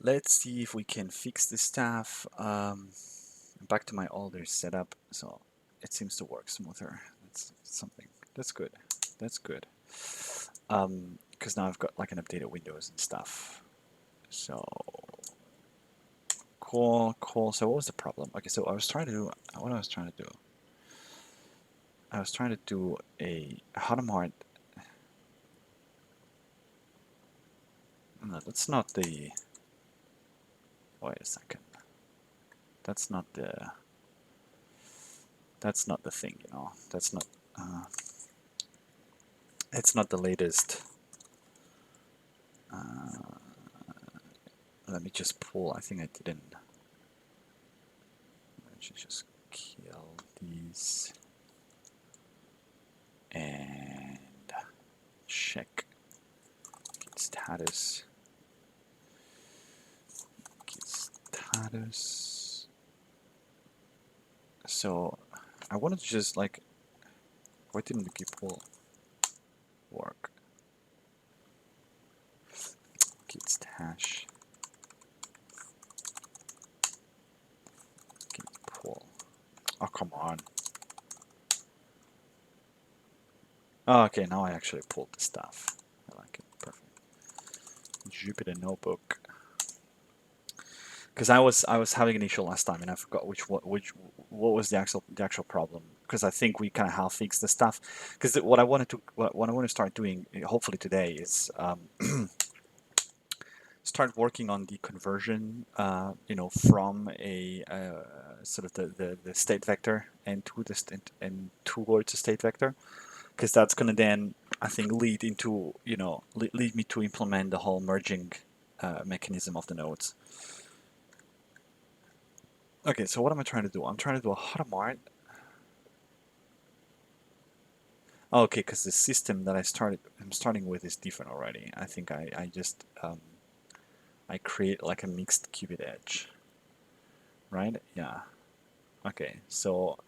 let's see if we can fix this stuff. Back to my older setup, so it seems to work smoother. That's something. That's good. That's good. Because now I've got like an updated Windows and stuff. So cool, cool. So what was the problem? Okay, so I was trying to do what I was trying to do. I was trying to do a Hotmart. No, that's not the. Wait a second. That's not the. That's not the thing, you know. That's not. It's not the latest. Let me just pull. I think I didn't. I should just kill these and check git status. Git status. So I wanted to just like. Why didn't the git pull work? Git stash. Git pull. Oh, come on. Oh, okay, now I actually pulled the stuff. I like it. Perfect. Jupyter Notebook. Because I was having an issue last time and I forgot what was the actual problem. Because I think we kind of half fixed the stuff. Because what I want to start doing hopefully today is start working on the conversion, you know, from a sort of the state vector and to the and towards the state vector. Because that's going to then, I think, lead into, you know, lead me to implement the whole merging mechanism of the nodes. Okay, so what am I trying to do? I'm trying to do a Hotmart. Okay, because the system that I'm starting with is different already. I think I just I create like a mixed qubit edge, right? Yeah. Okay, so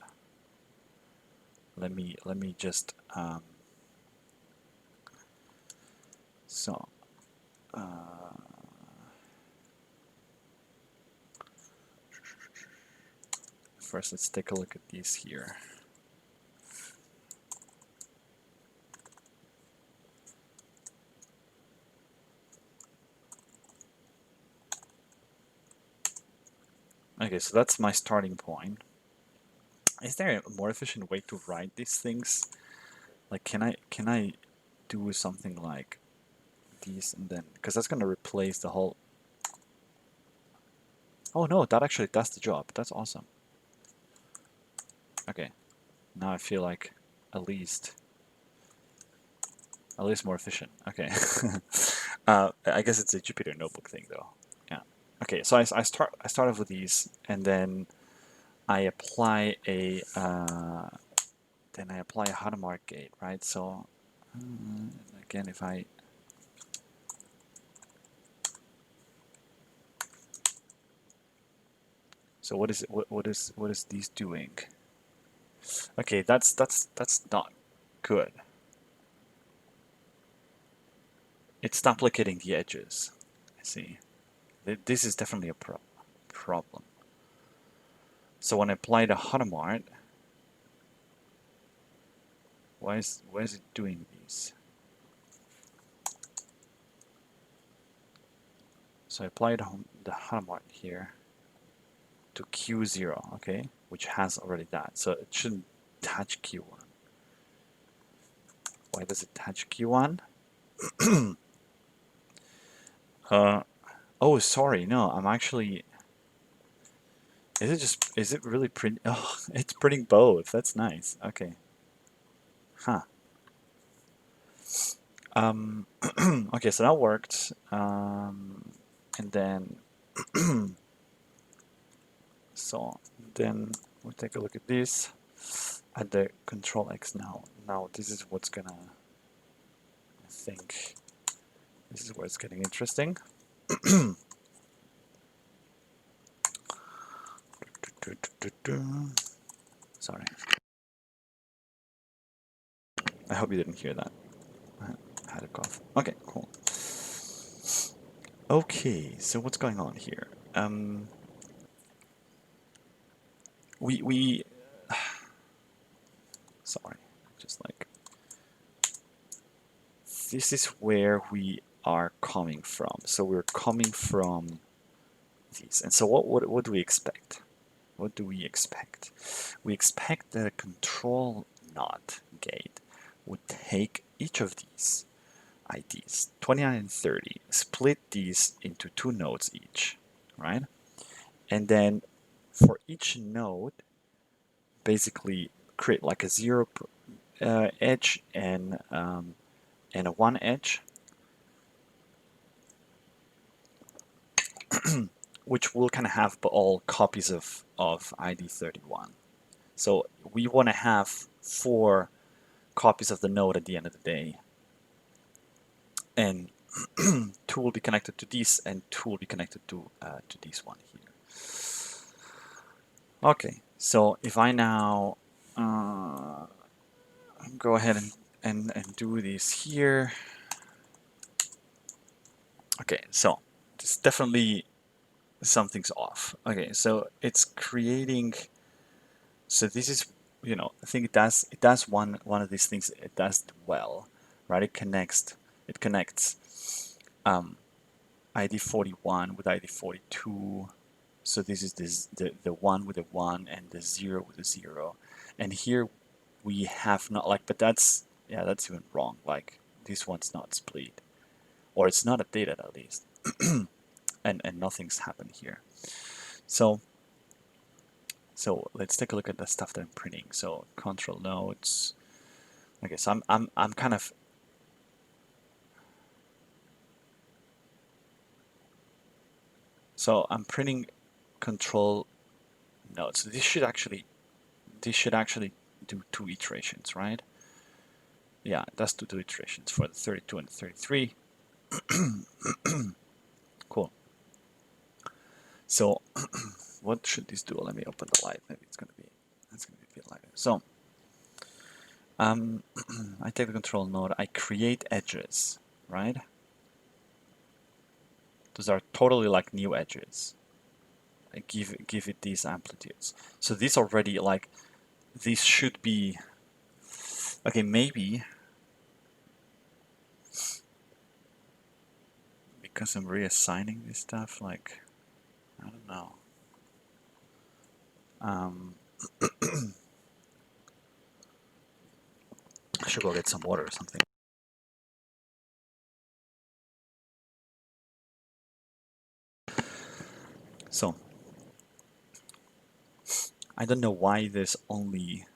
let me just so first let's take a look at these here. Okay, so that's my starting point. Is there a more efficient way to write these things? Like, can I do something like these and then, because that's gonna replace the whole. Oh no, that actually does the job. That's awesome. Okay, now I feel like at least more efficient. Okay. I guess it's a Jupyter Notebook thing though. Yeah. Okay, so I start off with these and then I apply a Hadamard gate, right? So again, if I so what is it? What is these doing? Okay, that's not good. It's duplicating the edges. I see. This is definitely a problem. So when I apply the Hadamard, why is it doing these? So I applied the Hadamard here to Q0, okay, which has already that. So it shouldn't touch Q1. Why does it touch Q1? Oh, sorry, no, I'm actually. Is it really print? Oh, it's printing both. That's nice. Okay. Huh. Okay, so that worked. And then, so then we'll take a look at this at the Control X now. Now this is what's gonna, I think, this is where it's getting interesting. Sorry. I hope you didn't hear that. I had a cough. Okay, cool. Okay, so what's going on here? We sorry, just like this is where we are coming from. So we're coming from these, and so what do we expect? What do we expect? We expect that a control NOT gate would take each of these IDs, 29 and 30, split these into two nodes each, right? And then for each node, basically create like a zero edge and a one edge, which will kind of have all copies of ID 31. So we want to have 4 copies of the node at the end of the day, and 2 will be connected to this, and 2 will be connected to this one here. Okay, so if I now go ahead and do this here. Okay, so it's definitely something's off. Okay, so it's creating. So this is, I think it does one of these things. It does well, right? It connects ID 41 with ID 42. So this is the one with the one and the 0 with the 0, and here we have not like, but that's even wrong. Like this one's not split, or it's not updated at least, and nothing's happened here. So let's take a look at the stuff that I'm printing. So control nodes. Okay, so I'm kind of I'm printing control nodes. So this should actually do 2 iterations, right? Yeah, that's two iterations for the 32 and the 33. Cool. So what should this do? Let me open the light. Maybe that's gonna be a bit lighter. So I take the control node. I create edges, right? Those are totally like new edges. I give it these amplitudes. So this already like this should be okay. Maybe because I'm reassigning this stuff. Like I don't know. I should go get some water or something. So I don't know why there's only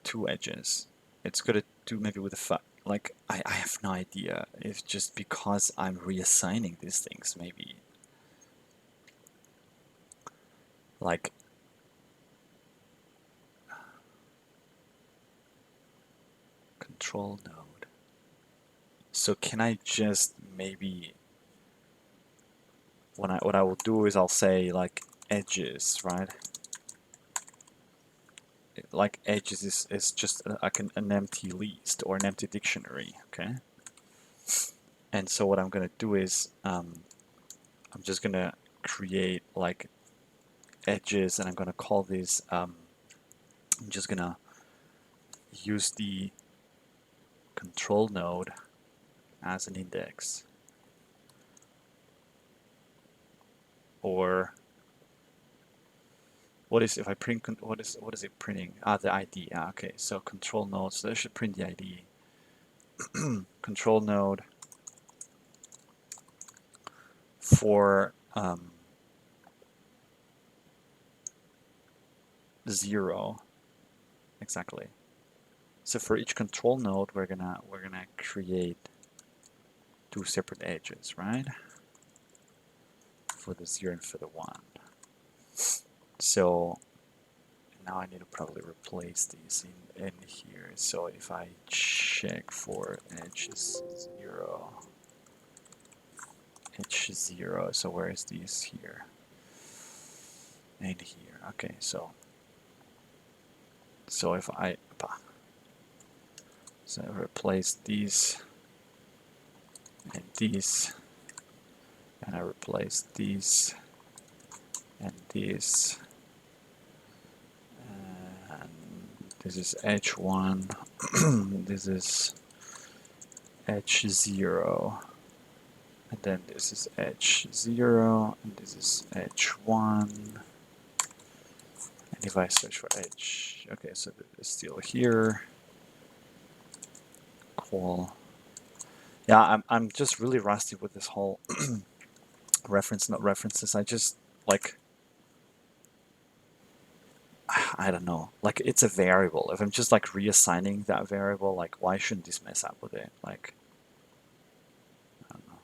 2 edges. It's gonna do maybe with the like I have no idea. It's just because I'm reassigning these things. Maybe like control node. So can I just maybe what I will do is I'll say like edges, right? Like edges is just like an empty list or an empty dictionary, okay? And so what I'm gonna do is I'm just gonna create like edges, and I'm gonna call these. I'm just gonna use the control node as an index, or what is if I print what is it printing? Ah, the ID. Ah, okay. So control node. So I should print the ID. Control node for 0 exactly. So for each control node, we're gonna create 2 separate edges, right? For the 0 and for the 1. So now I need to probably replace these in here. So if I check for edges 0, edge 0, so where is these here? And here. Okay, so if I replace these and these, and I replace these and these, and this is H1, this is H0, and then this is H0, and this is H1, and if I search for H, okay, so it's still here, cool. Yeah, I'm just really rusty with this whole reference, not references. I just, like, I don't know, like, it's a variable. If I'm just like reassigning that variable, like, why shouldn't this mess up with it? Like, I don't know.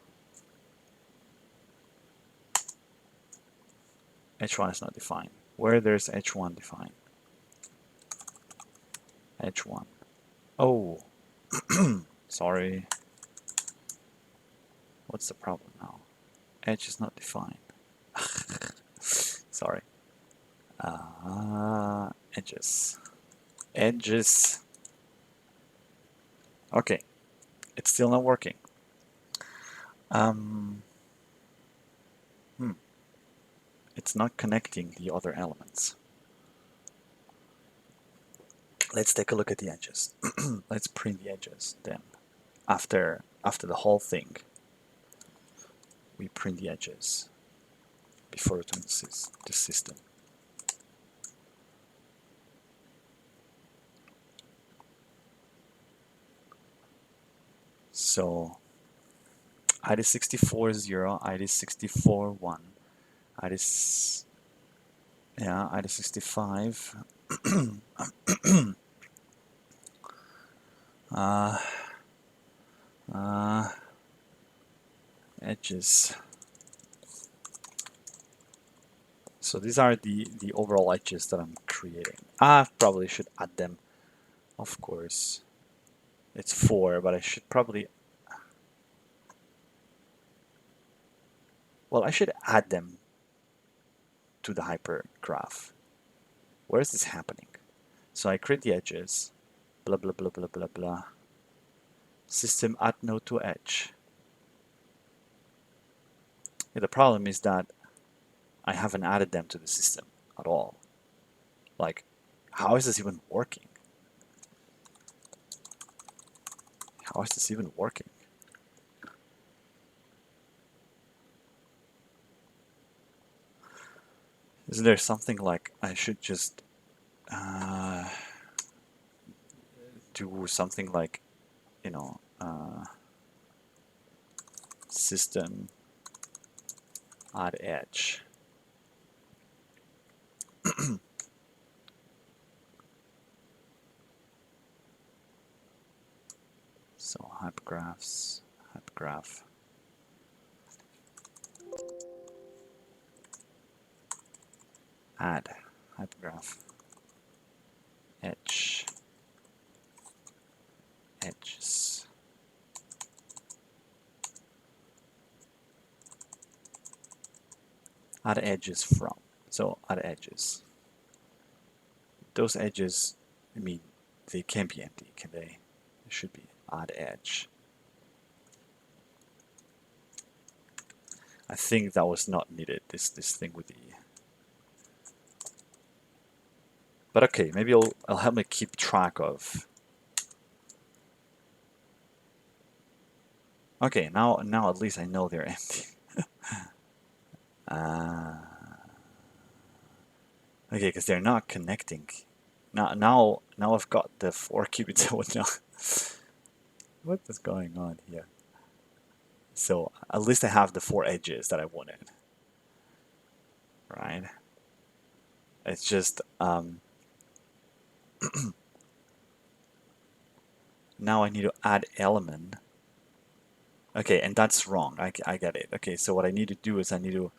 H1 is not defined. Where there's H1 defined? H1. Oh, sorry. What's the problem now? H is not defined. Sorry. Edges. Edges. Okay, it's still not working. Hmm. It's not connecting the other elements. Let's take a look at the edges. Let's print the edges then. After the whole thing, we print the edges before returning the system. So ID 64 0, ID 64 1, ID yeah, ID 65. Edges. So these are the overall edges that I'm creating. I probably should add them, of course. It's 4, but I should probably, well, I should add them to the hypergraph. Where is this happening? So I create the edges, blah, blah, blah, blah, blah, blah. System add node to edge. Yeah, the problem is that I haven't added them to the system at all. Like, how is this even working? How is this even working? Isn't there something like I should just do something like, you know, system add edge. So hypergraph, add hypergraph, edge, edges. Add edges from. So add edges. Those edges, I mean, they can't be empty, can they? It should be add edge. I think that was not needed, this thing with the... But okay, maybe I'll help me keep track of... Okay, now at least I know they're empty. Okay, because they're not connecting. Now I've got the 4 qubits and whatnot. What is going on here? So at least I have the 4 edges that I wanted. Right? It's just now I need to add element. Okay, and that's wrong. I get it. Okay, so what I need to do is I need to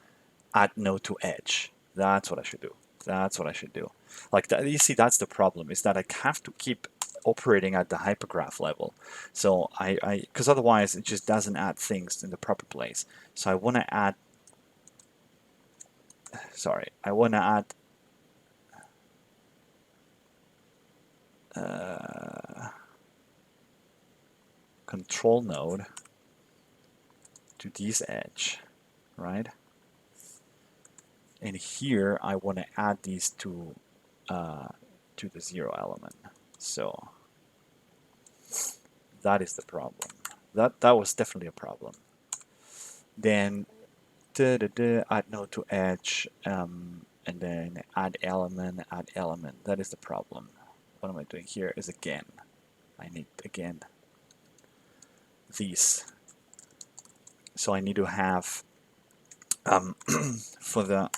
add node to edge. That's what I should do. That's what I should do. Like that, you see, that's the problem, is that I have to keep operating at the hypergraph level. So because otherwise it just doesn't add things in the proper place. So I want to add, sorry, I want to add control node to this edge, right? And here I want to add these to the 0 element. So that is the problem. That was definitely a problem. Then add node to edge, and then add element, add element. That is the problem. What am I doing here is again, I need again these. So I need to have for the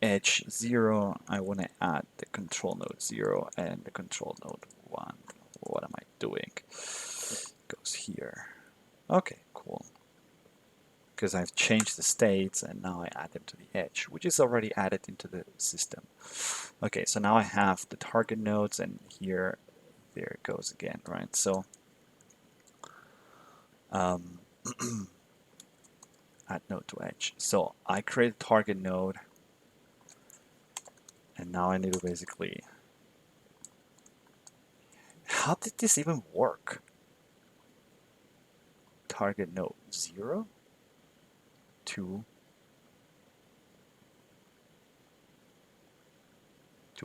edge 0, I want to add the control node 0 and the control node 1. What am I doing? Goes here. Okay, cool. Because I've changed the states and now I add them to the edge, which is already added into the system. Okay, so now I have the target nodes, and here, there it goes again, right? So add node to edge. So I create a target node, and now I need to basically, how did this even work? Target node 0 to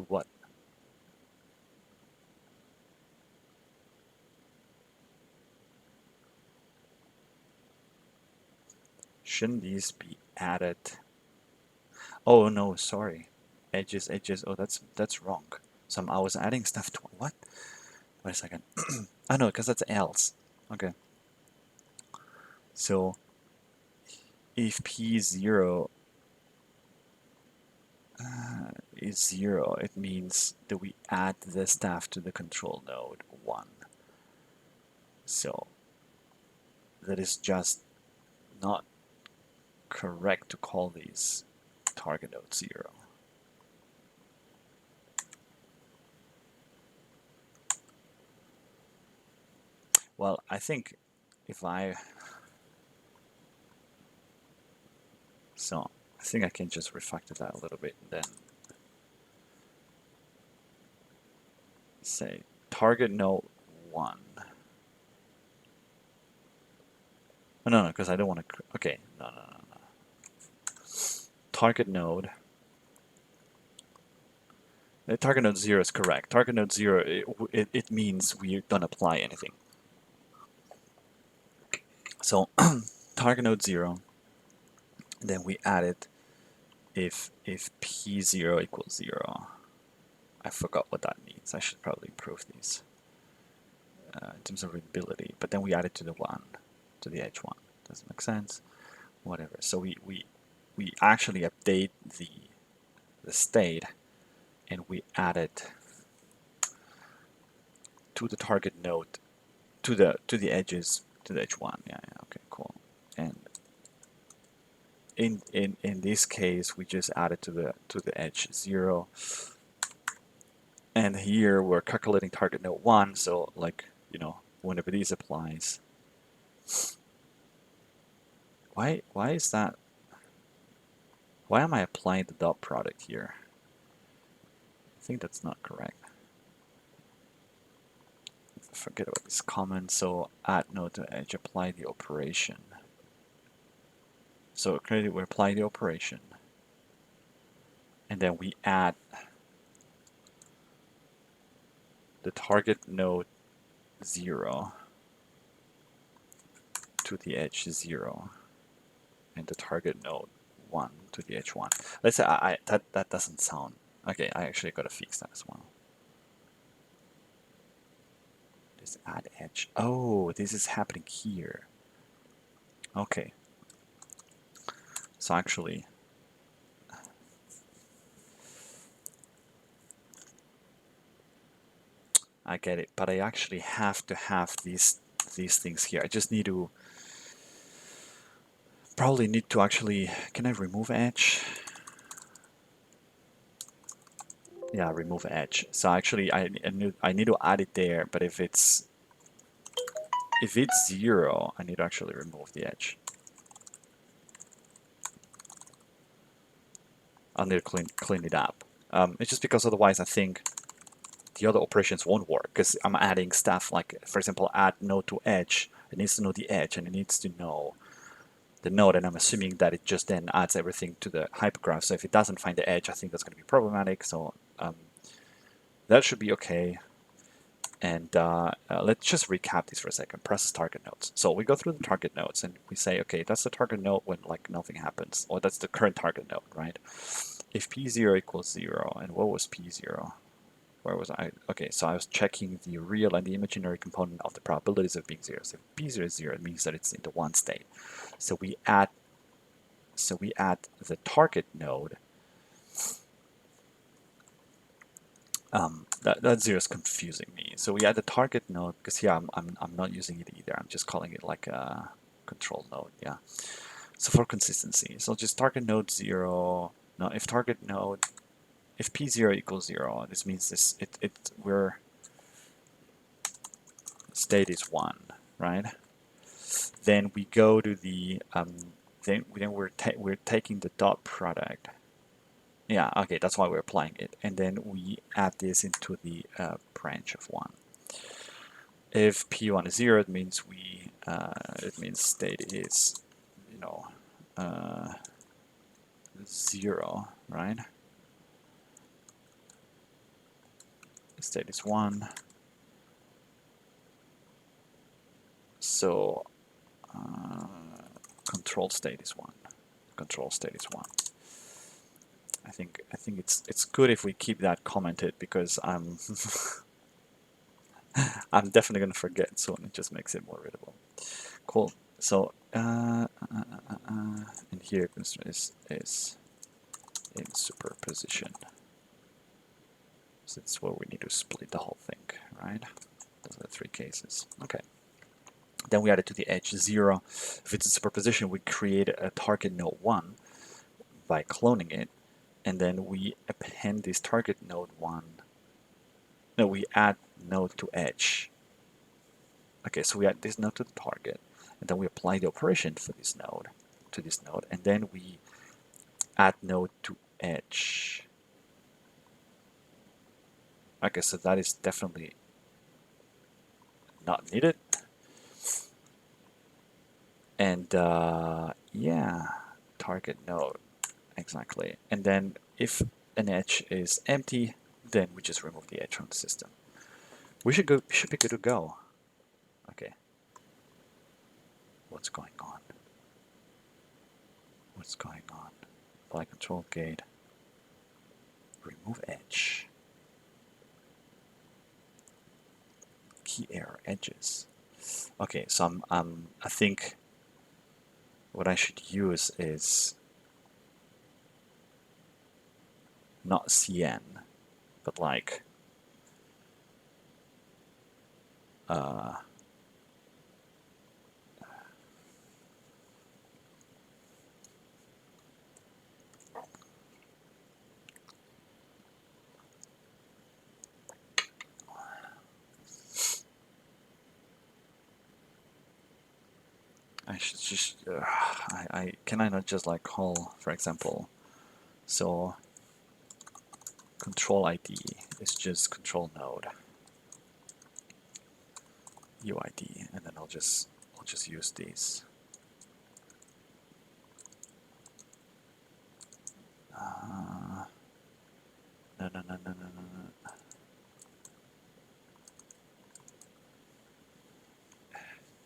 what? Shouldn't these be added? Oh no, sorry. Edges, edges. Oh, that's wrong. So I was adding stuff to what? Wait a second. I know, because that's else. Okay. So if P0 is 0, it means that we add the stuff to the control node 1. So that is just not correct to call these target node 0. Well, I think if I think I can just refactor that a little bit and then say target node 1. Oh, no, because I don't want to. Okay, no. Target node. Target node 0 is correct. Target node 0, it means we don't apply anything. So target node 0, then we add it if P0 equals 0. I forgot what that means. I should probably improve these in terms of readability. But then we add it to the 1, to the edge 1. Doesn't make sense. Whatever. So we actually update the state, and we add it to the target node, to the edges, to the edge 1. Yeah, okay, cool. And in this case, we just add it to the edge 0. And here we're calculating target node 1, so like, whenever these applies. Why is that? Why am I applying the dot product here? I think that's not correct. Forget about this comment. So add node to edge, apply the operation. So we apply the operation, and then we add the target node 0 to the edge 0, and the target node 1 to the edge 1. Let's say that doesn't sound okay. I actually gotta fix that as well. Just add edge. Oh, this is happening here. Okay. So actually, I get it, but I actually have to have these things here. I just need to probably need to actually. Can I remove edge? Yeah, remove edge. So actually, I need to add it there. But if it's 0, I need to actually remove the edge. I'll need to clean it up. It's just because otherwise I think the other operations won't work, because I'm adding stuff like, for example, add node to edge. It needs to know the edge, and it needs to know the node, and I'm assuming that it just then adds everything to the hypergraph. So if it doesn't find the edge, I think that's going to be problematic. So that should be okay. And let's just recap this for a second. Process target nodes. So we go through the target nodes and we say, okay, that's the target node when like nothing happens, or that's the current target node, right? If P0 equals 0, and what was P0? Where was I? Okay, so I was checking the real and the imaginary component of the probabilities of being 0. So if P0 is 0, it means that it's in the one state. So we add the target node. That 0 is confusing me. So we add the target node because here I'm not using it either. I'm just calling it like a control node. Yeah. So for consistency, so just target node 0. Now if target node, if P0 equals 0, this means we're state is 1, right? Then we go to the then we're taking the dot product. Yeah, okay, that's why we're applying it, and then we add this into the branch of 1. If P1 is 0, it means it means state is 0, right? State is 1. So control state is 1. Control state is 1. I think it's good if we keep that commented because I'm I'm definitely gonna forget soon. It just makes it more readable. Cool. So and here is in superposition. So that's where we need to split the whole thing, right? Those are the 3 cases. Okay. Then we add it to the edge 0. If it's a superposition, we create a target node 1 by cloning it, and then we append this target node 1. No, we add node to edge. Okay, so we add this node to the target, and then we apply the operation for this node to this node, and then we add node to edge. Okay, so that is definitely not needed. And yeah, target node, exactly. And then if an edge is empty, then we just remove the edge from the system. We should be good to go. Okay. What's going on? What's going on? Apply control gate. Remove edge. Key error edges. Okay, so I think what I should use is not CN, but like I should just can I not just like call, for example, so control ID is just control node UID, and then I'll just use these. No.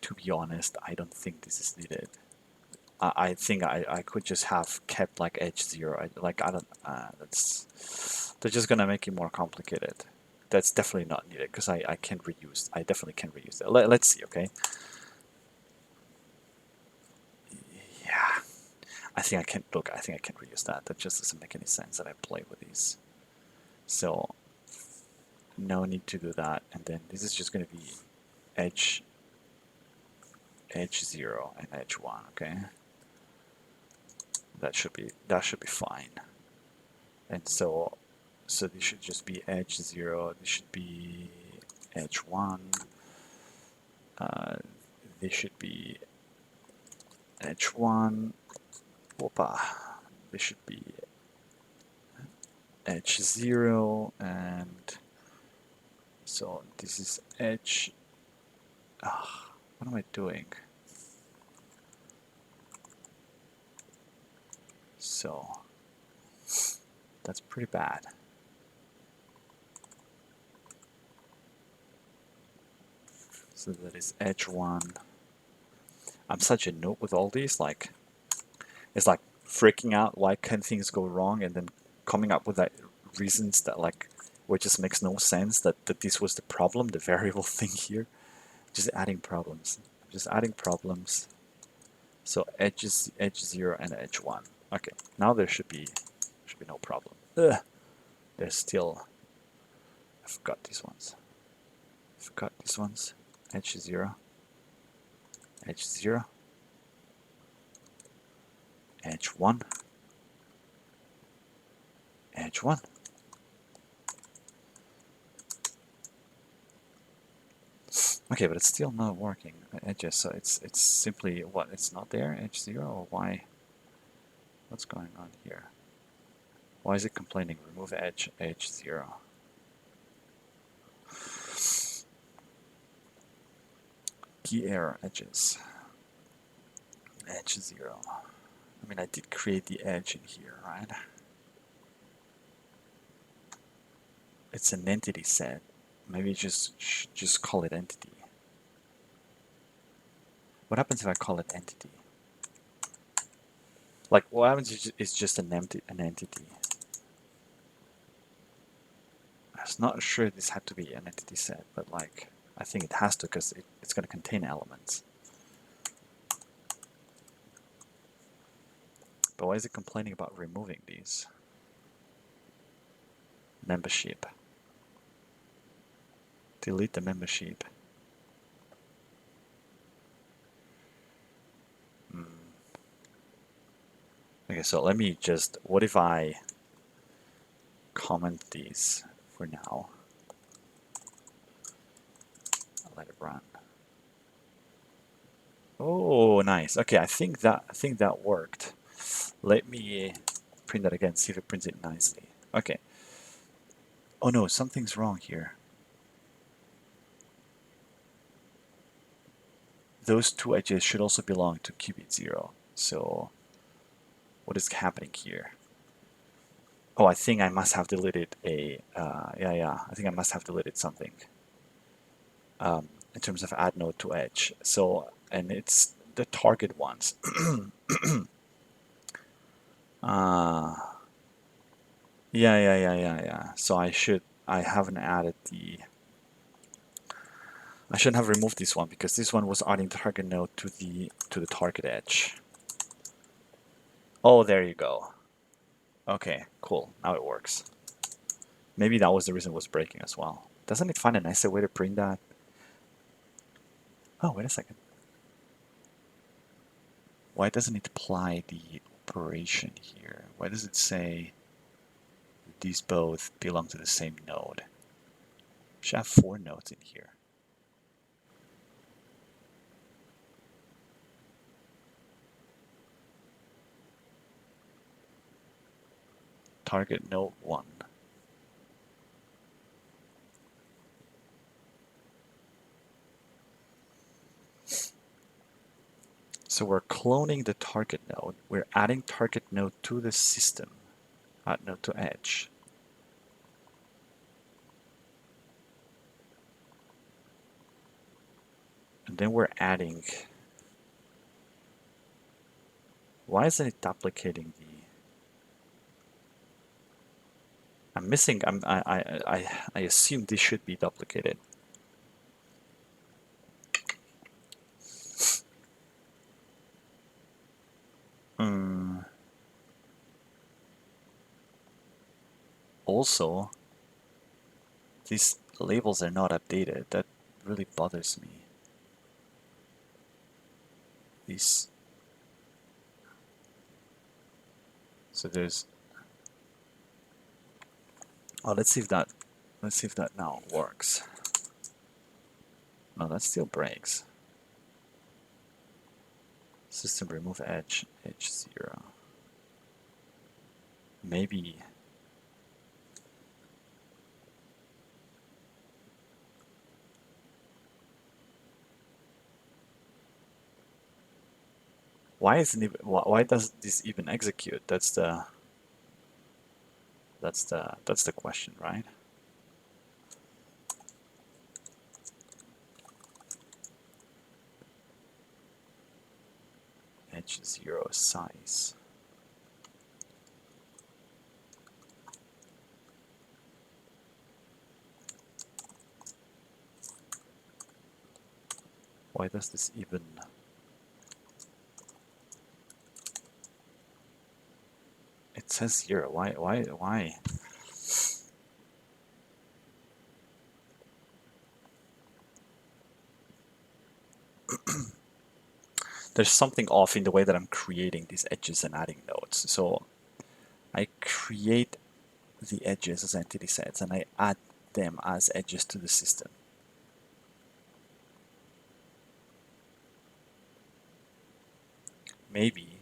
To be honest, I don't think this is needed. I think I could just have kept like edge 0. They're just gonna make it more complicated. That's definitely not needed because I definitely can reuse it. Let's see, okay? Yeah, I think I can reuse that. That just doesn't make any sense that I play with these. So no need to do that. And then this is just gonna be edge 0 and edge 1, okay? That should be fine. And so this should just be edge 0. This should be edge 1. This should be edge 1. Whoopa. This should be edge 0, and so this is edge. What am I doing? So that's pretty bad. So that is edge 1. I'm such a noob with all these, like, it's like freaking out why can things go wrong and then coming up with that reasons that like where it just makes no sense that this was the problem, the variable thing here. Just adding problems. Just adding problems. So edge 0 and edge 1. Okay, now there should be no problem. Ugh. There's still, I forgot these ones. Edge 0. Edge 0. Edge 1. Edge 1. Okay, but it's still not working. Edges, so it's simply what? It's not there, edge 0, or why? What's going on here? Why is it complaining? Remove edge 0. Key error edges. Edge 0. I mean, I did create the edge in here, right? It's an entity set. Maybe just call it entity. What happens if I call it entity? Like, what happens if it's just an entity? I was not sure this had to be an entity set, but like, I think it has to because it's going to contain elements. But why is it complaining about removing these? Membership. Delete the membership. Okay, so let me just, what if I comment these for now? I'll let it run. Oh, nice. Okay, I think that worked. Let me print that again, see if it prints it nicely. Okay. Oh no, something's wrong here. Those two edges should also belong to qubit 0. So what is happening here? Oh, I think I must have deleted a, I think I must have deleted something in terms of add node to edge. So, and it's the target ones. Yeah. So I haven't added I shouldn't have removed this one because this one was adding target node to the target edge. Oh, there you go. Okay, cool. Now it works. Maybe that was the reason it was breaking as well. Doesn't it find a nicer way to print that? Oh, wait a second. Why doesn't it apply the operation here? Why does it say these both belong to the same node? Should have 4 nodes in here. Target node 1. So we're cloning the target node. We're adding target node to the system. Add node to edge. And then we're adding. Why isn't it duplicating the? I'm missing. I assume this should be duplicated. Also, these labels are not updated. That really bothers me. These. So there's. Oh, let's see if that now works. No, that still breaks. System remove edge 0. Maybe. Why isn't even, why does this even execute? That's the question, right? Edge 0 size. Why does this even? It says 0. Why? There's something off in the way that I'm creating these edges and adding nodes. So I create the edges as entity sets and I add them as edges to the system. Maybe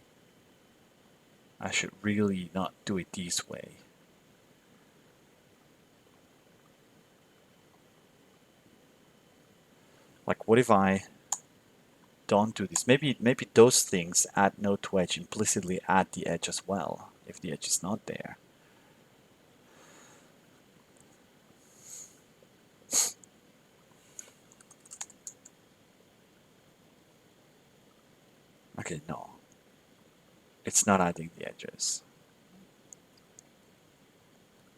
I should really not do it this way. Like, what if I don't do this? Maybe those things add node to edge implicitly add the edge as well if the edge is not there. Okay, no. It's not adding the edges.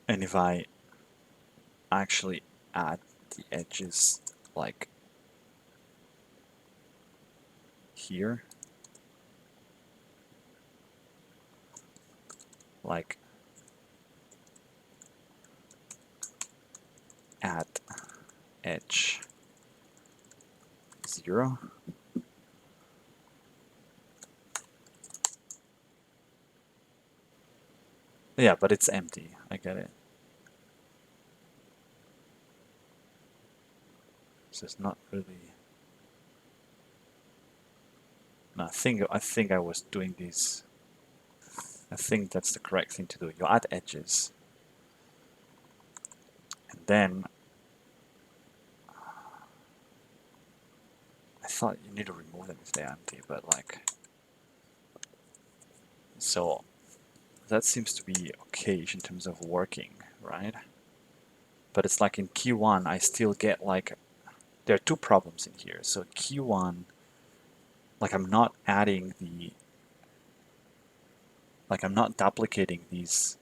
And if I actually add the edges like here, like add edge 0, yeah, but it's empty. I get it. So it's not really. No, I think I was doing this. I think that's the correct thing to do. You add edges, and then I thought you need to remove them if they're empty, but like, so that seems to be okay in terms of working, right? But it's like in Q1, I still get like, there are two problems in here. So Q1, like I'm not adding the, like I'm not duplicating these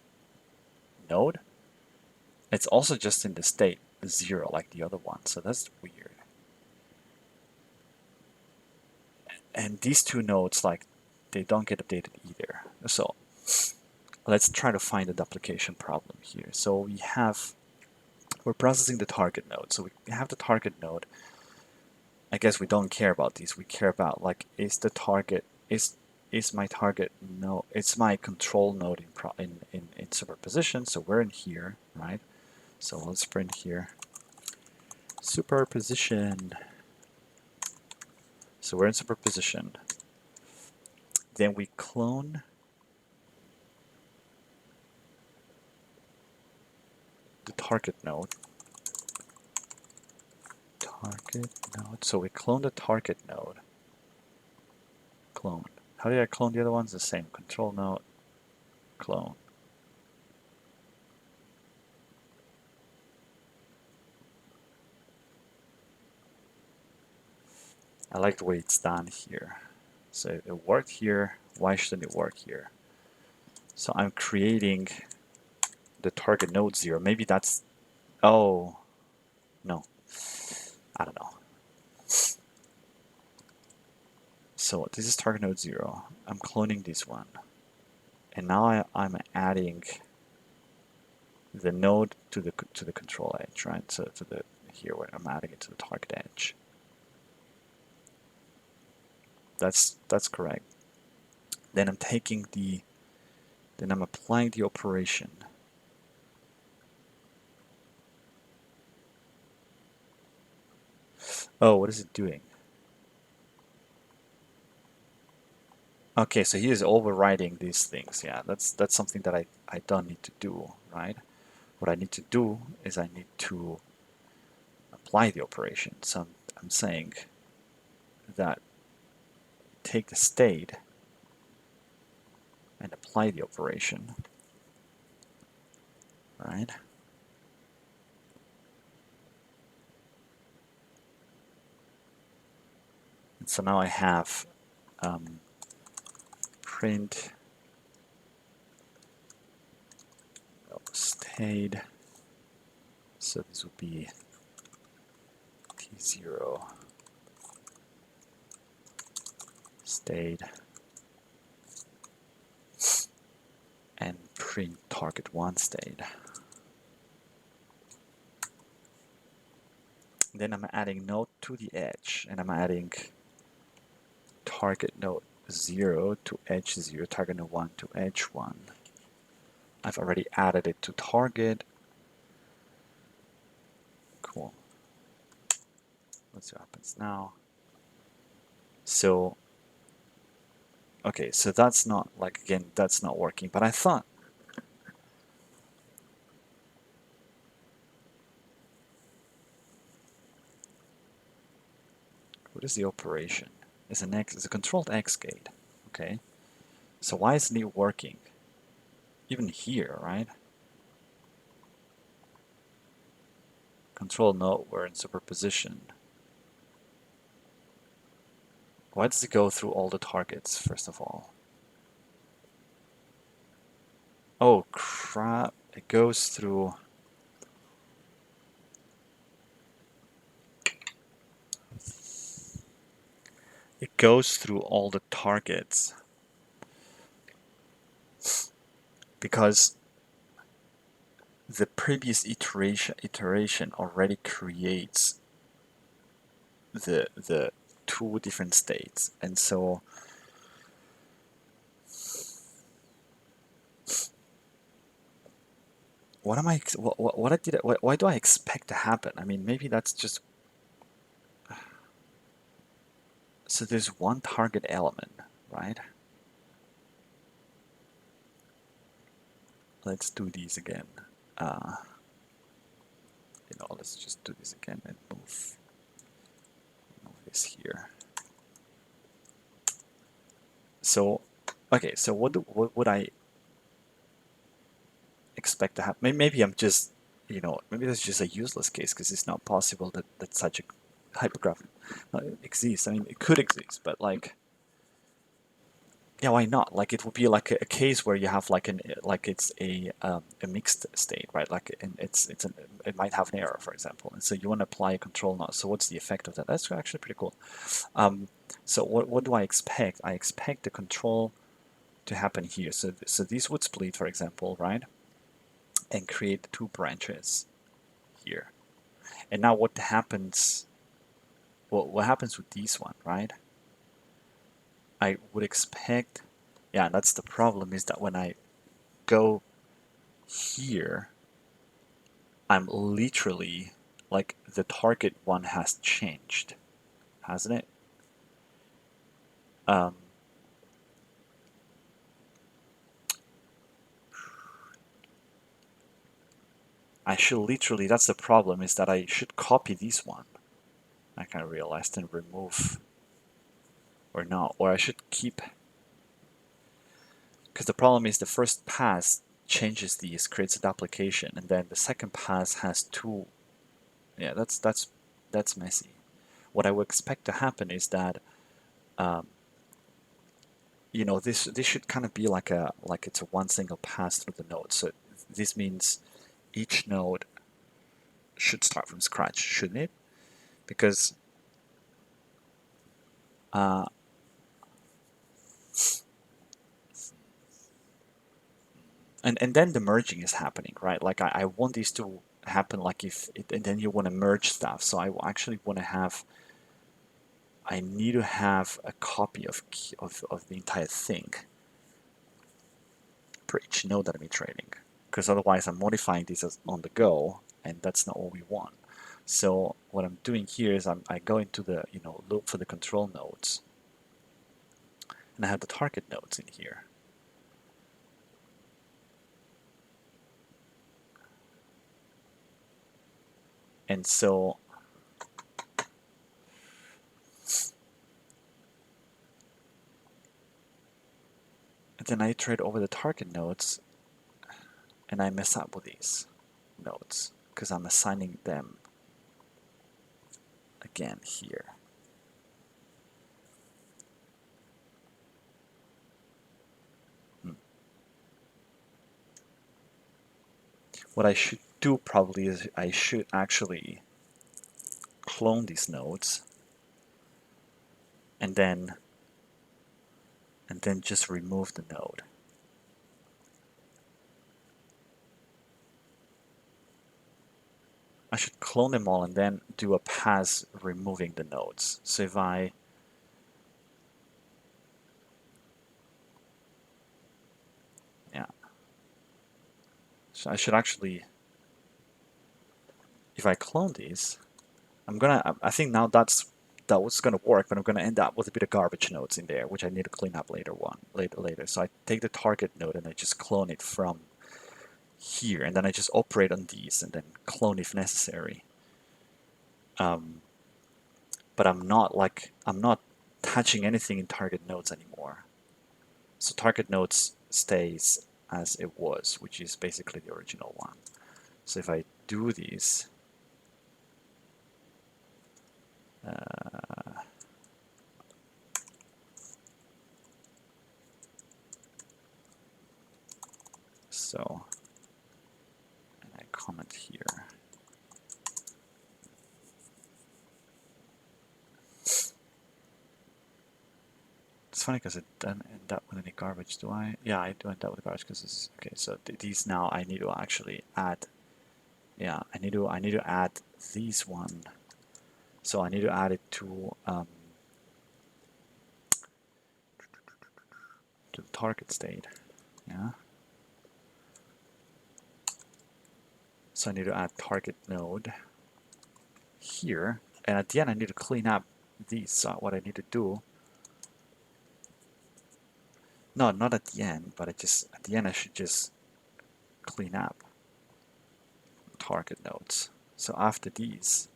node. It's also just in the state 0 like the other one, so that's weird. And these two nodes, like, they don't get updated either. So let's try to find a duplication problem here. So we're processing the target node. So we have the target node. I guess we don't care about these. We care about, like, is the target, is my target node, it's my control node in superposition. So we're in here, right? So let's print here superposition. So we're in superposition. Then we clone the target node. Target node. So we clone the target node. Clone. How did I clone the other ones? The same. Control node. Clone. I like the way it's done here. So it worked here. Why shouldn't it work here? So I'm creating the target node 0. Maybe that's... Oh. No. I don't know. So this is target node 0. I'm cloning this one. And now I'm adding the node to the control edge, right? So to the here where I'm adding it to the target edge. That's correct. Then I'm taking the, then I'm applying the operation. Oh, what is it doing? Okay, so he is overriding these things. Yeah, that's something that I don't need to do, right? What I need to do is I need to apply the operation. So I'm saying that take the state and apply the operation, right? And so now I have print state. So this would be T0 state and print target1 state. Then I'm adding node to the edge, and I'm adding target node 0 to edge 0, target node 1 to edge 1. I've already added it to target. Cool. Let's see what happens now. So, okay, so that's not, like, again, that's not working, but I thought, what is the operation? It's a controlled X gate, okay? So why isn't it working? Even here, right? Control node, we're in superposition. Why does it go through all the targets, first of all? Oh, crap. It goes through... It goes through all the targets. Because the previous iteration already creates the two different states. And so... Why do I expect to happen? I mean, maybe that's just... So there's one target element, right? Let's do these again. Let's just do this again and move this here. So, okay, so what would I expect to happen? Maybe I'm just, maybe that's just a useless case because it's not possible that such a hypergraph exists. I mean, it could exist, but like, yeah, why not? Like, it would be like a case where you have like it's a mixed state, right? Like, and it might have an error, for example, and so you want to apply a control node. So what's the effect of that? That's actually pretty cool. So what do I expect? I expect the control to happen here. So these would split, for example, right, and create two branches here. And now what happens? What happens with these one, right? I would expect, yeah, that's the problem, is that when I go here, I'm literally, like, the target one has changed, hasn't it? I should literally, that's the problem, is that I should copy this one. I kind of realized, and remove, or not, or I should keep, because the problem is the first pass changes these, creates an application, and then the second pass has two. Yeah, that's messy. What I would expect to happen is that this should kind of be like it's a one single pass through the node. So this means each node should start from scratch, shouldn't it? Because and then the merging is happening, right? Like I want these to happen, like and then you want to merge stuff. So I actually want to have, I need to have a copy of the entire thing for each node that I'm iterating, because otherwise I'm modifying this on the go, and that's not what we want. So what I'm doing here is I go into the loop for the control nodes, and I have the target nodes in here. And so then I iterate over the target nodes, and I mess up with these nodes because I'm assigning them again here. What I should do probably is I should actually clone these nodes and then just remove the node. I should clone them all and then do a pass removing the nodes. So if I so I should actually, if I clone these, I think now that was gonna work, but I'm gonna end up with a bit of garbage nodes in there, which I need to clean up later. So I take the target node and I just clone it from here, and then I just operate on these and then clone if necessary. But I'm not touching anything in target nodes anymore. So target nodes stays as it was, which is basically the original one. So if I do these, so, and I comment here. It's funny because it doesn't end up with any garbage, do I? Yeah, I do end up with garbage because this is okay. So these now I need to actually add. Yeah, I need to add these one. So I need to add it to the target state. Yeah. So I need to add target node here, and at the end I need to clean up these. So what I need to do. No, not at the end, but at the end I should just clean up target nodes. So after these,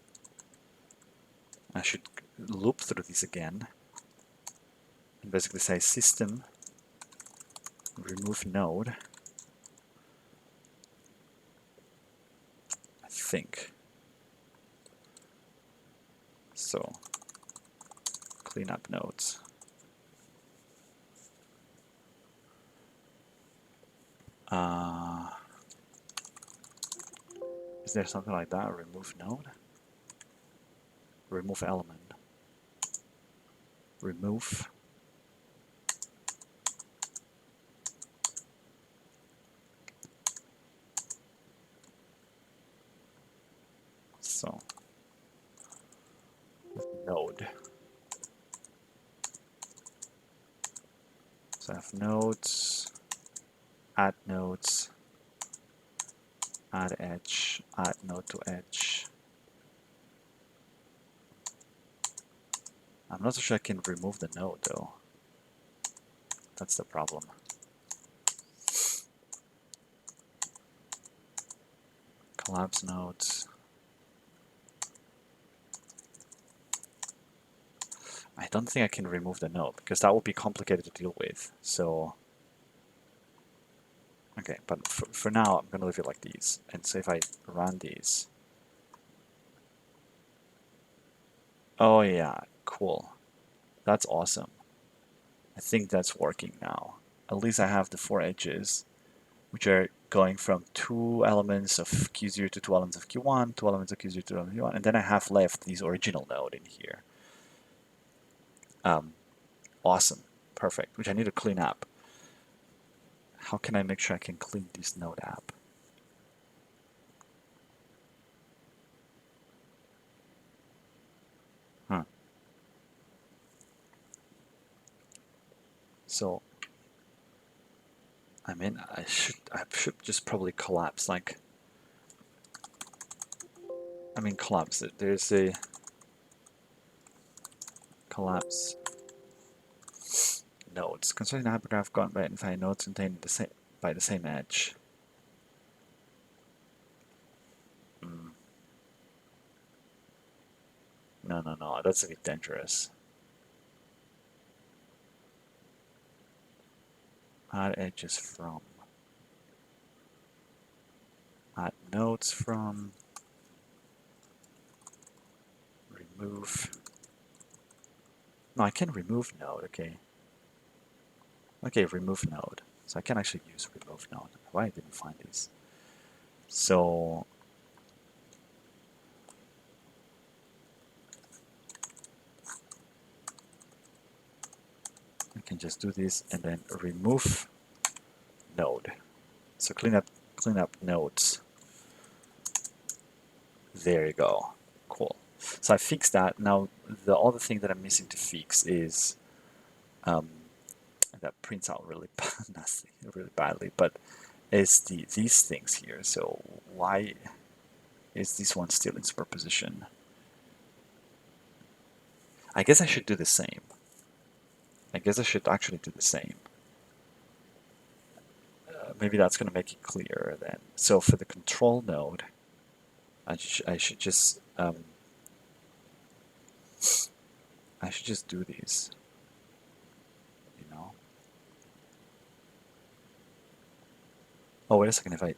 I should loop through these again and basically say system remove node. I think. So clean up nodes. Is there something like that? Remove node? Remove element. Remove. So node. So I have nodes, add nodes, add edge, add node to edge. I'm not so sure I can remove the node though. That's the problem. Collapse nodes. I don't think I can remove the node because that would be complicated to deal with. So, okay, but for now I'm gonna leave it like these. And so if I run these, oh yeah, cool. That's awesome. I think that's working now. At least I have the 4 edges, which are going from 2 elements of Q0 to 2 elements of Q1, 2 elements of Q0 to 2 elements of Q1, and then I have left this original node in here. Awesome. Perfect. Which I need to clean up. How can I make sure I can clean this node up? Huh. So, I mean, I should just probably collapse, like, I mean, collapse it. There's a collapse nodes. Concerning the hypergraph gotten by identifying nodes contained by the same edge. No, that's a bit dangerous. Add edges from. Add nodes from. Remove. No, I can remove node. Okay. Okay, remove node. So I can actually use remove node. Why I didn't find these? So I can just do this and then remove node. So clean up nodes. There you go. Cool. So I fixed that. Now the other thing that I'm missing to fix is that prints out really nasty, really badly, but is these things here. So why is this one still in superposition? I guess I should do the same. I guess I should actually do the same. Maybe that's going to make it clearer then. So for the control node, I should just do these, you know. Oh, wait a second. If I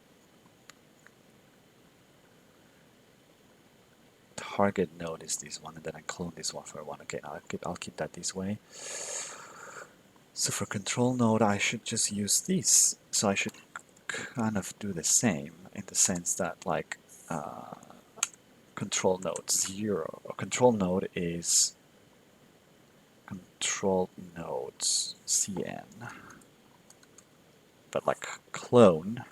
target node is this one, and then I clone this one for one. Okay, I'll keep that this way. So for control node, I should just use these. So I should kind of do the same in the sense that like control node 0. A control node is control nodes CN, but like clone,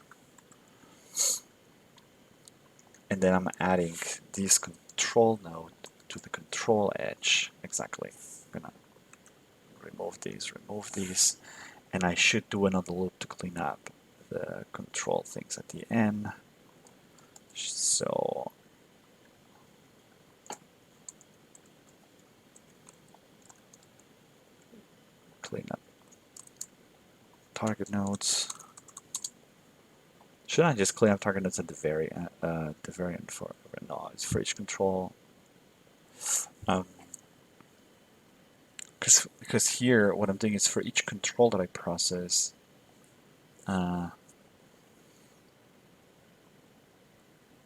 and then I'm adding this control node to the control edge. Exactly. I'm gonna remove these, and I should do another loop to clean up the control things at the end. So clean up target nodes. Should I just clean up target nodes at the variant for no? It's for each control. Because here what I'm doing is for each control that I process. And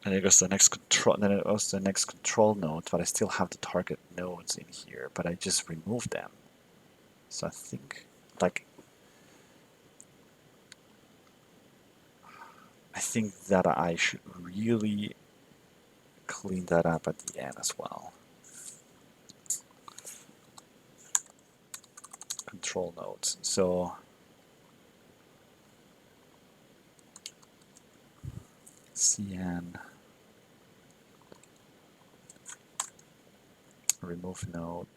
it goes to the next control. Then it goes to the next control node, but I still have the target nodes in here. But I just removed them. So I think, like, I think that I should really clean that up at the end as well. Control nodes. So CN remove node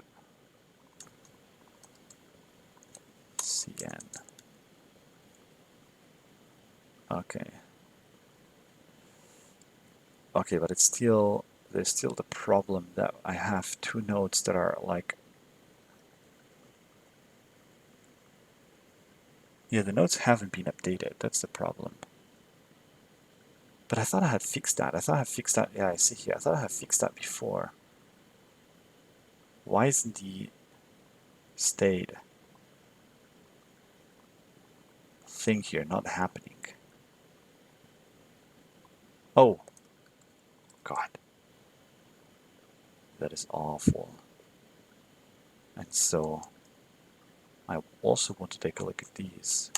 CN. Okay. Okay, but it's still, there's still the problem that I have two nodes that are like, yeah, the nodes haven't been updated. That's the problem. But I thought I had fixed that. I thought I had fixed that. Yeah, I see here. I thought I had fixed that before. Why isn't the state thing here not happening? Oh, God. That is awful. And so I also want to take a look at these.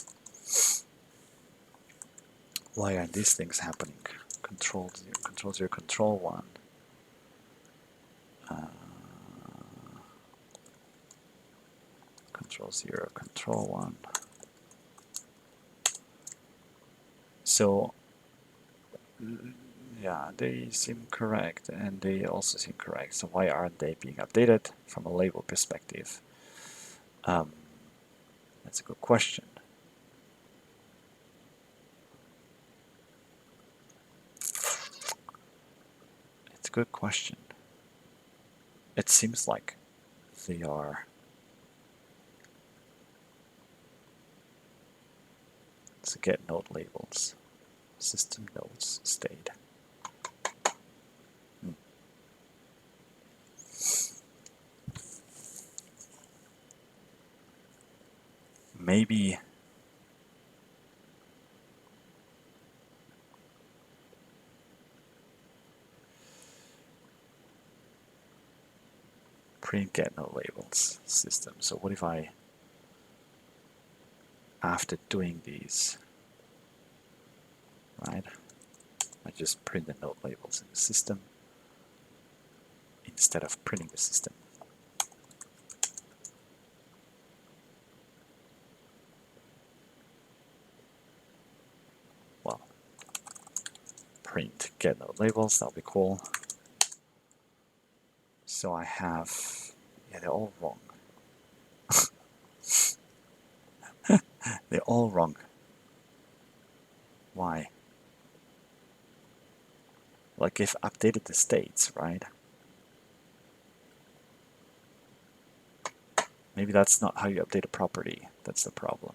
Why are these things happening? Control 0, control 0, control 1. Control 0, control 1. So, yeah, they seem correct, and they also seem correct. So why aren't they being updated from a label perspective? That's a good question. It's a good question. It seems like they are. So get node labels. System nodes stayed. Maybe print get no labels system. So what if I, after doing these, right, I just print the node labels in the system instead of printing the system. Well, print get node labels, that'll be cool. So I have, yeah, they're all wrong. They're all wrong. Why? Like if updated the states, right? Maybe that's not how you update a property. That's the problem.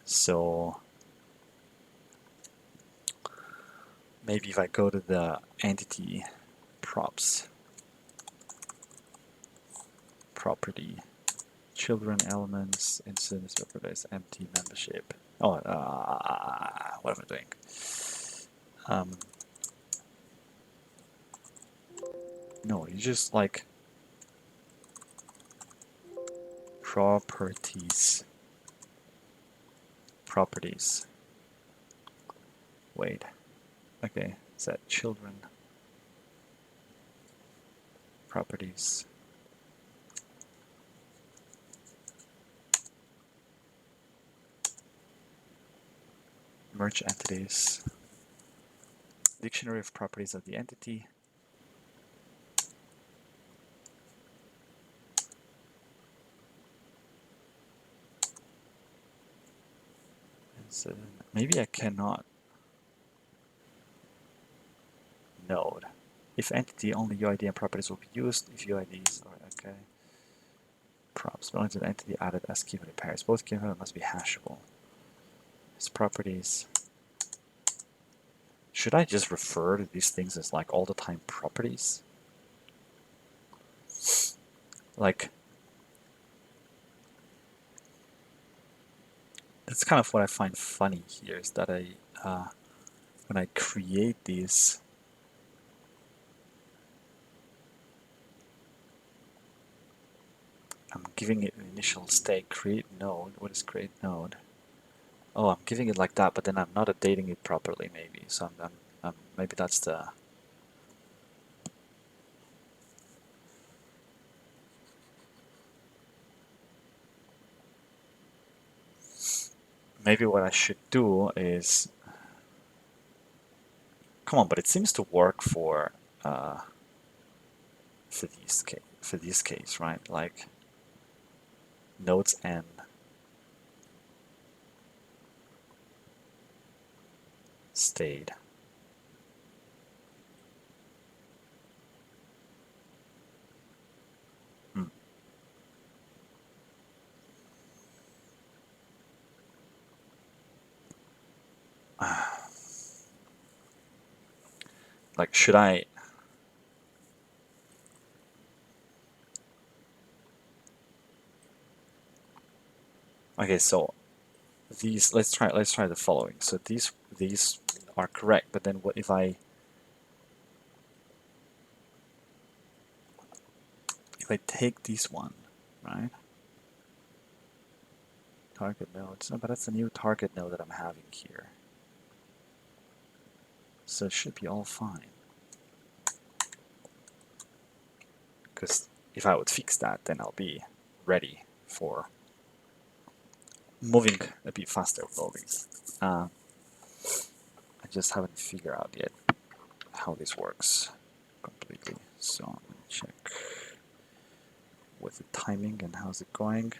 So maybe if I go to the entity props, property, children elements, instance reproduce empty membership. Oh, what am I doing? No, you just like properties. Properties. Wait. Okay, is that children? Properties. Merge entities. Dictionary of properties of the entity. So maybe I cannot node. If entity, only UID and properties will be used. If UIDs are okay. Props belong to the entity added as key value pairs. Both key value must be hashable. Its properties. Should I just refer to these things as like all the time properties? Like, that's kind of what I find funny here is that when I create these, I'm giving it an initial state, create node. What is create node? Oh, I'm giving it like that, but then I'm not updating it properly, maybe. So maybe that's the. Maybe what I should do is. Come on, but it seems to work for this case, right? Like nodes n stayed. Hmm. Like, should I? Okay, so these. Let's try the following. So these are correct, but then what if I take this one, right? Target nodes. No, but that's a new target node that I'm having here. So it should be all fine. Because if I would fix that, then I'll be ready for moving a bit faster with all these. I just haven't figured out yet how this works completely. So I'm going to check with the timing and how's it going.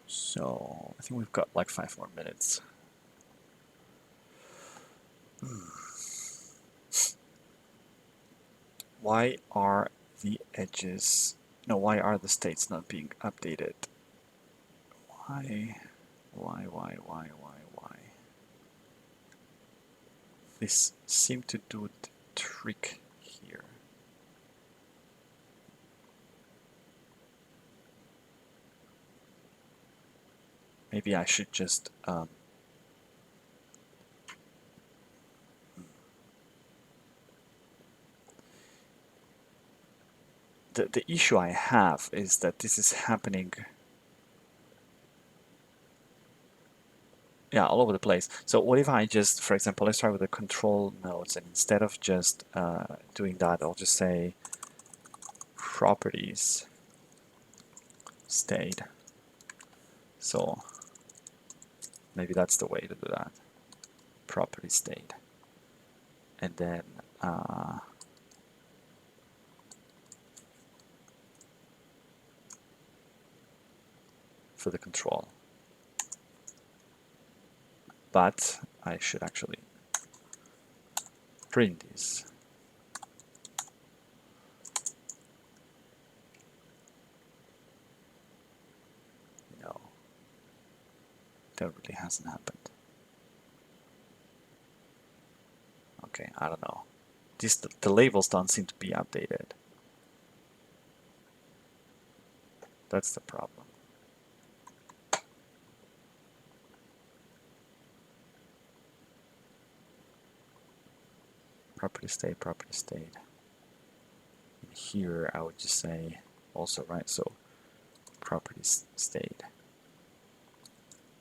So I think we've got like 5 more minutes. Why are the edges, no, why are the states not being updated? Why? This seemed to do the trick maybe I should just the issue I have is that this is happening, yeah, all over the place. So what if I just, for example, let's try with the control nodes, and instead of just doing that, I'll just say properties state. So maybe that's the way to do that. Property state. And then for the control. But I should actually print these. No, that really hasn't happened. Okay, I don't know. The labels don't seem to be updated. That's the problem. Property state, property state. And here I would just say also, right? So property state.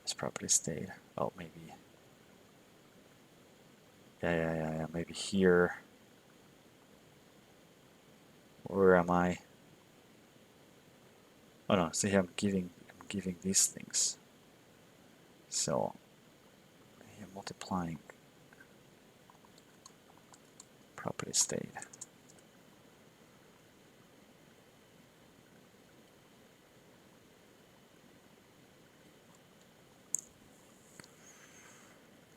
This property state. Oh, maybe. Yeah. Maybe here. Where am I? Oh no, see, I'm giving these things. So here, multiplying property state.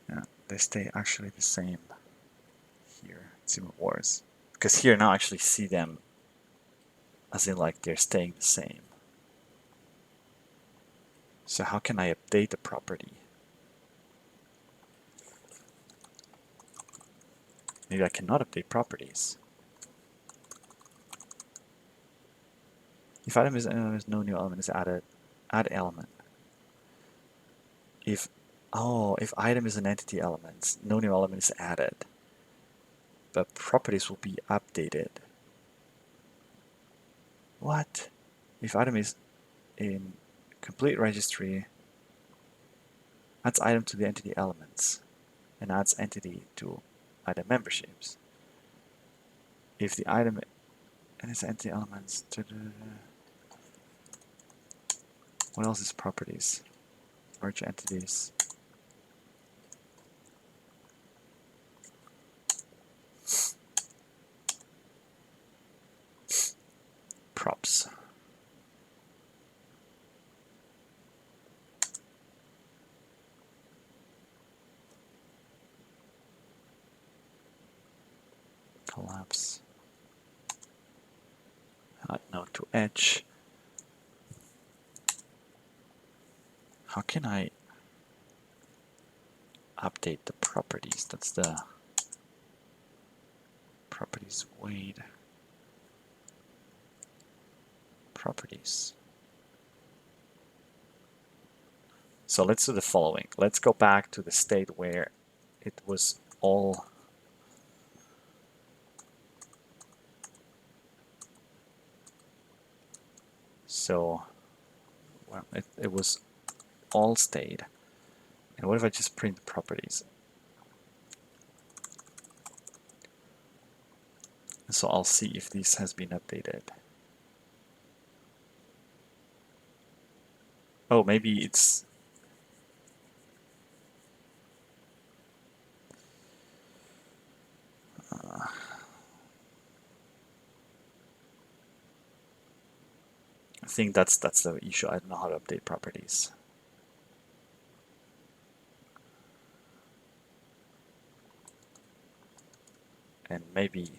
Yeah, they stay actually the same here. It's even worse. Because here now I actually see them as in like they're staying the same. So how can I update the property? Maybe I cannot update properties. If item is no new element is added, add element. If item is an entity element, no new element is added, but properties will be updated. What? If item is in complete registry, adds item to the entity elements and adds entity to item memberships. If the item and its entity elements, what else is properties? Merge entities. Props. Collapse. Add node to edge. How can I update the properties? That's the properties weight. Properties. So let's do the following. Let's go back to the state where it was all so well, it was all stayed. And what if I just print the properties? So I'll see if this has been updated. Oh, maybe it's I think that's the issue. I don't know how to update properties. And maybe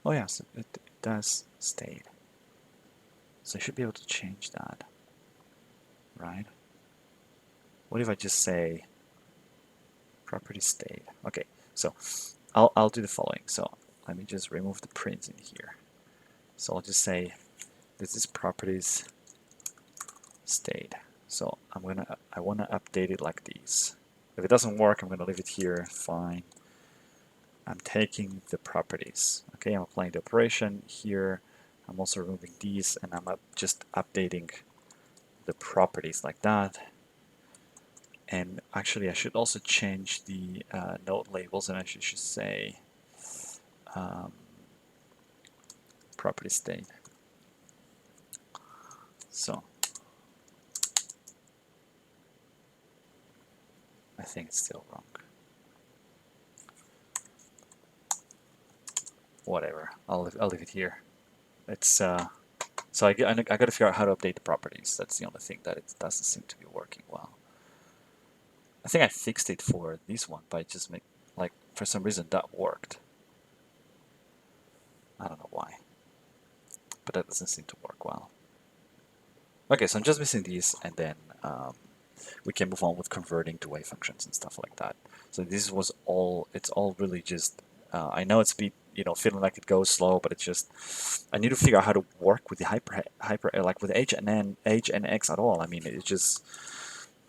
oh yes, it does stay. So I should be able to change that, right? What if I just say property state? Okay, so I'll do the following. So let me just remove the prints in here. So I'll just say this is properties state. So I want to update it like these. If it doesn't work, I'm gonna leave it here. Fine. I'm taking the properties. Okay, I'm applying the operation here. I'm also removing these, and I'm just updating the properties like that. And actually, I should also change the node labels, and I should say property state. So I think it's still wrong. Whatever. I'll leave it here. It's so I got to figure out how to update the properties. That's the only thing that it doesn't seem to be working well. I think I fixed it for this one, but just like for some reason that worked. I don't know why, but that doesn't seem to work well. Okay, so I'm just missing these, and then we can move on with converting to wave functions and stuff like that. So this was all. It's all really just. I know it's feeling like it goes slow, but it's just. I need to figure out how to work with the hyper like with H and N, H and X at all. I mean, it's just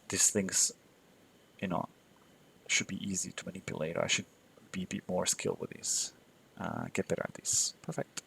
these things, should be easy to manipulate. I should be a bit more skilled with these. Get better at this. Perfect.